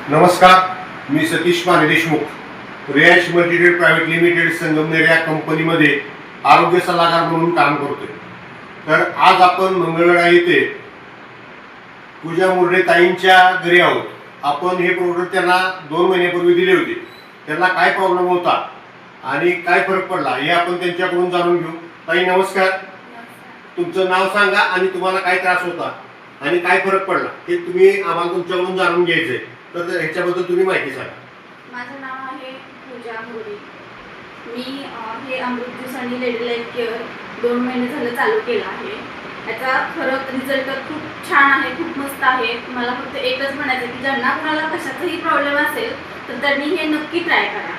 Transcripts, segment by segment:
नमस्कार, मी सतीश माने देशमुख, रियाज multitrade private limited Sangamner या कंपनीमध्ये आरोग्य सल्लागार म्हणून काम करतोय। तर आज आपण मंगळवेढा येथे पूजा मुर्डे ताईंच्या घरी आहोत। आपण हे प्रोडक्ट त्यांना 2 महिन्यापूर्वी दिले होते। त्यांना काय प्रॉब्लेम होता आणि काय फरक पडला हे आपण त्यांच्याकडून जाणून घेऊ। ताई नमस्कार, तुमचं नाव सांगा आणि तुम्हाला काय त्रास होता आणि काय फरक पडला हे तुम्ही आम्हाला तुमच्याकडून जाणून घ्यायचंय। तर ह्याच्याबद्दल तुम्ही माहिती सांगा। माझं नाव आहे पूजा मुर्डे। मी हे अमृत ज्यूस आणि लेडी लाईफ केअर 2 महिने झालं चालू केलं आहे। याचा फरक रिझल्ट खूप छान आहे, खूप मस्त आहे। मला फक्त एकच म्हणायचं की ज्यांना कोणाला कशाचाही प्रॉब्लेम असेल तर त्यांनी हे नक्की ट्राय करा।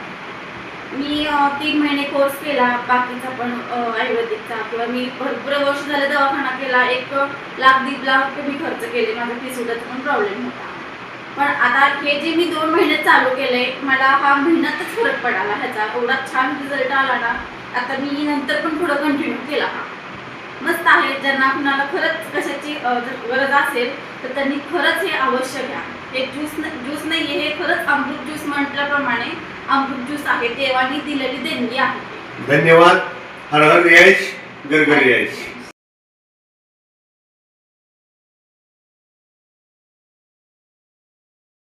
मी 3 महिने कोर्स केला बाकीचा पण आयुर्वेदिकचा, किंवा मी भरपूर वर्ष झाले दवाखाना केला। 1,00,000-1.5 लाख मी खर्च केले, माझा पिसुडाचा पण प्रॉब्लेम होता। पण आता हे जे मी 2 महिने चालू केले, मला हा महिन्यातच फरक पडाला। ह्याचा एवढा छान रिझल्ट आला ना, आता मी नंतर पण पुढे कंटिन्यू केला। हा मस्त आहे। ज्यांना कुणाला खरंच कशाची गरज असेल तर त्यांनी खरंच हे अवश्य घ्या। हे ज्यूस नाही आहे, हे खरंच अमृत ज्यूस म्हटल्याप्रमाणे अमृत ज्यूस आहे, देवानी दिलेली देणगी आहे। धन्यवाद। हर हर रियाज, घर घर रियाज।